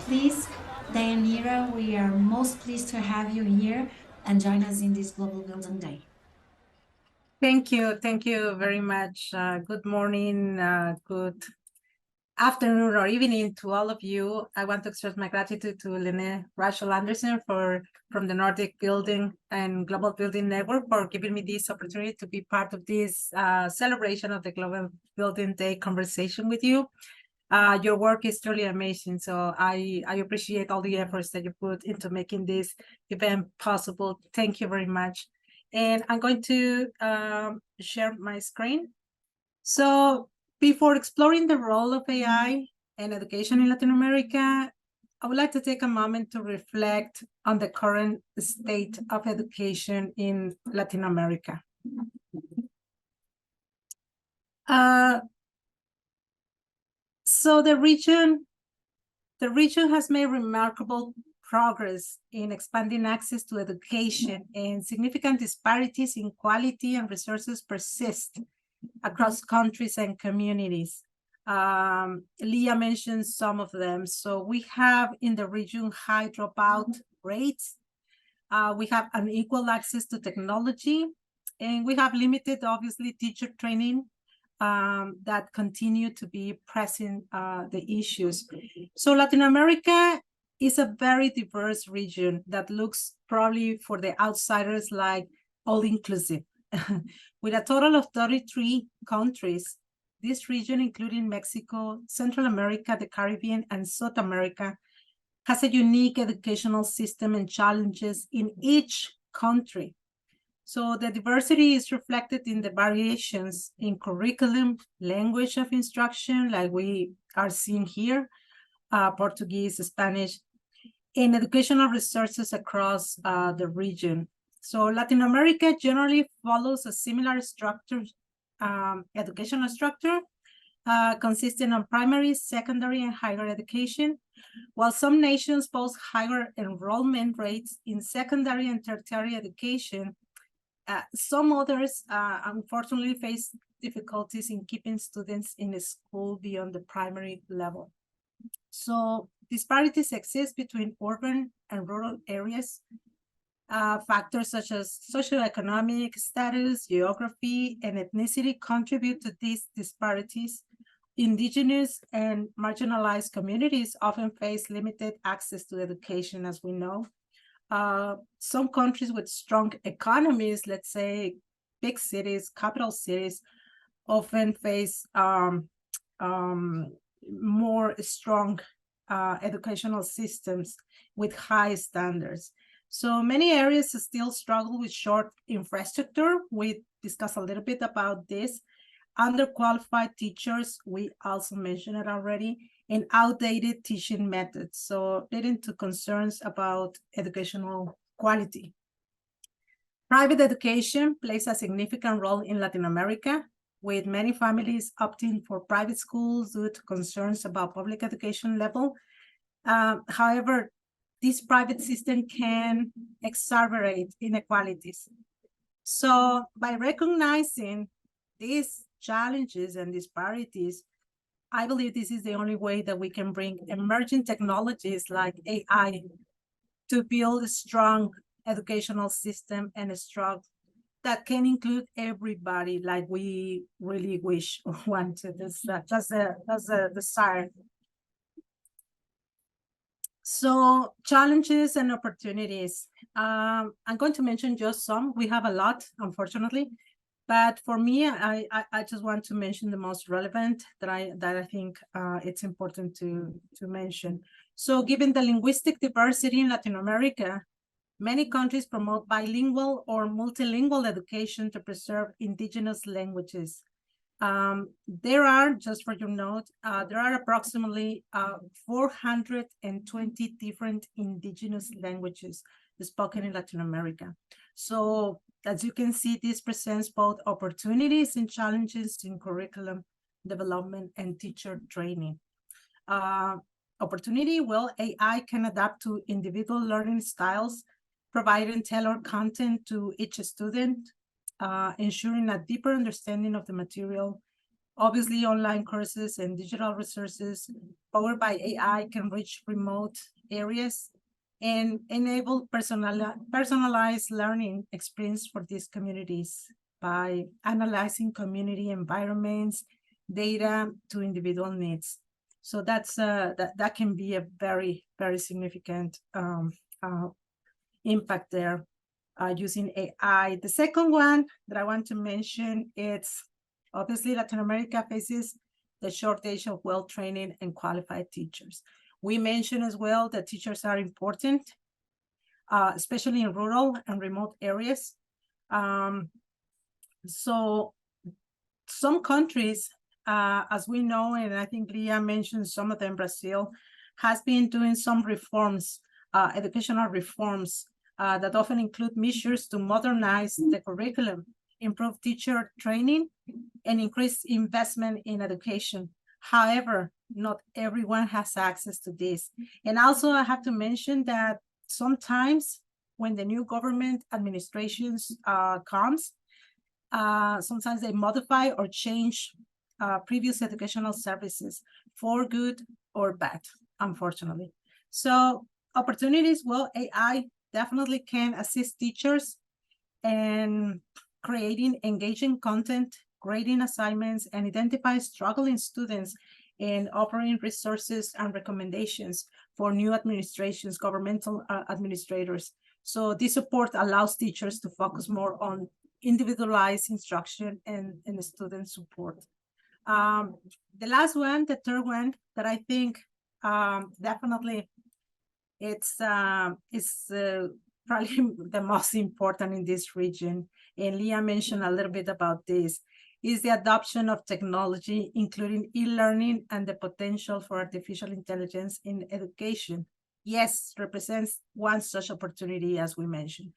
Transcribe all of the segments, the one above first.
please. Deyanira, we are most pleased to have you here and join us in this Global Building Day. Thank you very much. Good morning, good afternoon or evening to all of you. I want to express my gratitude to Lene Rachel Anderson from the Nordic Building and Global Building Network for giving me this opportunity to be part of this celebration of the Global Building Day conversation with you. Your work is truly amazing, so I appreciate all the efforts that you put into making this event possible. Thank you very much. And I'm going to share my screen. So before exploring the role of AI and education in Latin America, I would like to take a moment to reflect on the current state of education in Latin America. So the region has made remarkable progress in expanding access to education, and significant disparities in quality and resources persist across countries and communities. Leah mentioned some of them. So we have in the region high dropout rates. We have unequal access to technology, and we have limited, obviously, teacher training that continue to be pressing the issues. So Latin America is a very diverse region that looks probably for the outsiders like all-inclusive. With a total of 33 countries, this region, including Mexico, Central America, the Caribbean, and South America, has a unique educational system and challenges in each country. So the diversity is reflected in the variations in curriculum, language of instruction, like we are seeing here, Portuguese, Spanish, and educational resources across the region. So Latin America generally follows a similar structure, educational structure, consisting of primary, secondary, and higher education, while some nations post higher enrollment rates in secondary and tertiary education. Some others, unfortunately, face difficulties in keeping students in a school beyond the primary level. So disparities exist between urban and rural areas. Factors such as socioeconomic status, geography, and ethnicity contribute to these disparities. Indigenous and marginalized communities often face limited access to education, as we know. Some countries with strong economies, let's say big cities, capital cities, often face more strong educational systems with high standards. So many areas still struggle with short infrastructure. We discussed a little bit about this. Underqualified teachers, we also mentioned it already, and outdated teaching methods, so leading to concerns about educational quality. Private education plays a significant role in Latin America, with many families opting for private schools due to concerns about public education level. However, this private system can exacerbate inequalities. So by recognizing these challenges and disparities, I believe this is the only way that we can bring emerging technologies like AI to build a strong educational system and a strong that can include everybody, like we really wish or want to. That's a desire. So challenges and opportunities. I'm going to mention just some. We have a lot, unfortunately. But for me, I just want to mention the most relevant that I think it's important to mention. So given the linguistic diversity in Latin America, many countries promote bilingual or multilingual education to preserve indigenous languages. There are, just for your note, there are approximately 420 different indigenous languages spoken in Latin America. So as you can see, this presents both opportunities and challenges in curriculum development and teacher training. Opportunity, well, AI can adapt to individual learning styles, providing tailored content to each student, ensuring a deeper understanding of the material Obviously, online courses and digital resources powered by AI can reach remote areas and enable personalized learning experience for these communities by analyzing community environments, data to individual needs. So that can be a very, very significant impact there using AI. The second one that I want to mention is obviously Latin America faces the shortage of well-trained and qualified teachers. We mentioned as well that teachers are important, especially in rural and remote areas. So some countries, as we know, and I think Leah mentioned some of them, Brazil, has been doing some reforms, educational reforms that often include measures to modernize the curriculum, improve teacher training, and increase investment in education. However, not everyone has access to this. And also I have to mention that sometimes when the new government administrations comes, sometimes they modify or change previous educational services for good or bad, unfortunately. So opportunities, well, AI definitely can assist teachers in creating engaging content, grading assignments, and identify struggling students and offering resources and recommendations for new administrations, governmental administrators. So this support allows teachers to focus more on individualized instruction and student support. The last one, the third one that I think definitely it's probably the most important in this region, and Leah mentioned a little bit about this, is the adoption of technology, including e-learning and the potential for artificial intelligence in education. Yes, represents one such opportunity, as we mentioned.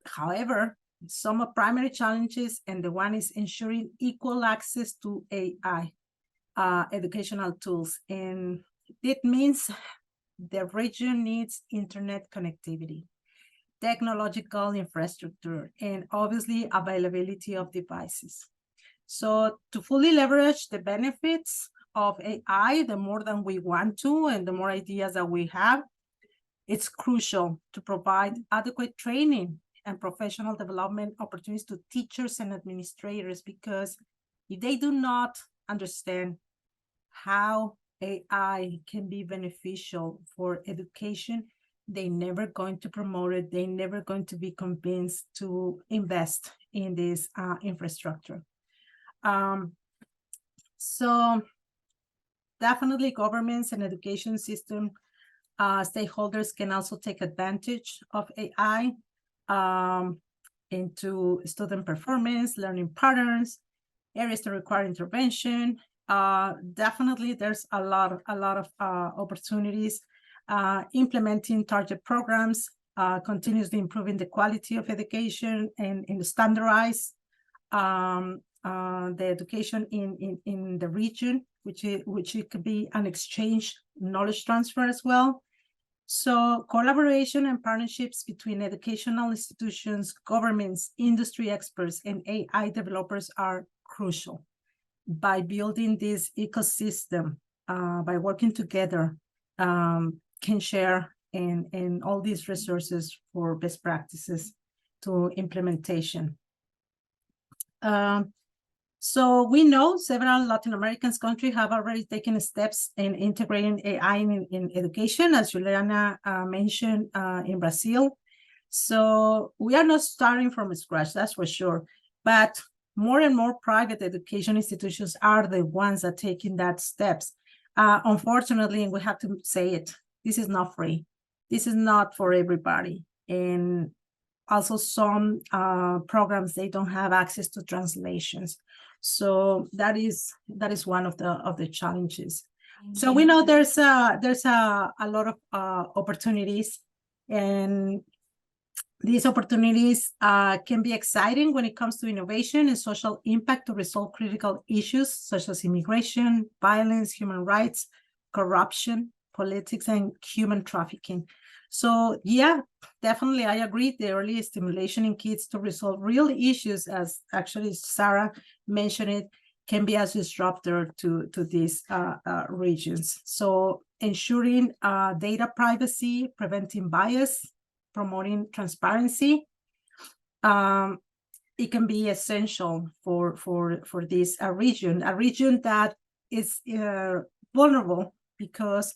However, some primary challenges, and the one is ensuring equal access to AI educational tools. And it means the region needs internet connectivity, technological infrastructure, and obviously availability of devices. So to fully leverage the benefits of AI, the more than we want to, and the more ideas that we have, it's crucial to provide adequate training and professional development opportunities to teachers and administrators, because if they do not understand how AI can be beneficial for education, they're never going to promote it. They're never going to be convinced to invest in this infrastructure. So definitely governments and education system stakeholders can also take advantage of AI into student performance, learning patterns, areas that require intervention. Definitely, there's a lot of opportunities. Implementing target programs, continuously improving the quality of education, and standardize the education in the region, which it could be an exchange knowledge transfer as well. So collaboration and partnerships between educational institutions, governments, industry experts, and AI developers are crucial. By building this ecosystem, by working together, can share and all these resources for best practices to implementation. So we know several Latin American countries have already taken steps in integrating AI in education, as Juliana mentioned in Brazil. So we are not starting from scratch, that's for sure. But more and more private education institutions are the ones that are taking that steps. Unfortunately, and we have to say it, this is not free. This is not for everybody. And also some programs, they don't have access to translations. So that is one of the challenges. So we know there's a lot of opportunities, and these opportunities can be exciting when it comes to innovation and social impact to resolve critical issues such as immigration, violence, human rights, corruption, politics, and human trafficking. So yeah, definitely I agree. The early stimulation in kids to resolve real issues, as actually Sarah mentioned it, can be as disruptor to these regions. So ensuring data privacy, preventing bias, promoting transparency, it can be essential for this region that is vulnerable because,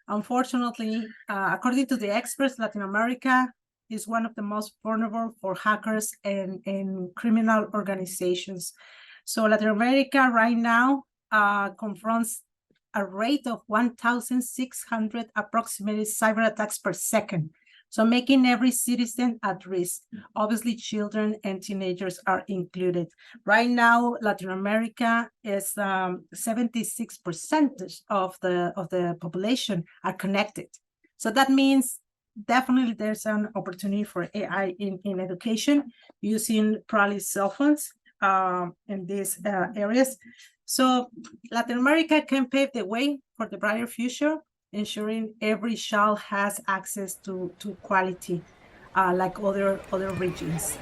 unfortunately, according to the experts, Latin America is one of the most vulnerable for hackers and criminal organizations. So Latin America right now confronts a rate of 1,600 approximately cyber attacks per second. So making every citizen at risk. Obviously, children and teenagers are included. Right now, Latin America is 76% of the population are connected. So that means definitely there's an opportunity for AI in education using probably cell phones in these areas. So Latin America can pave the way for the brighter future, ensuring every child has access to quality like other regions.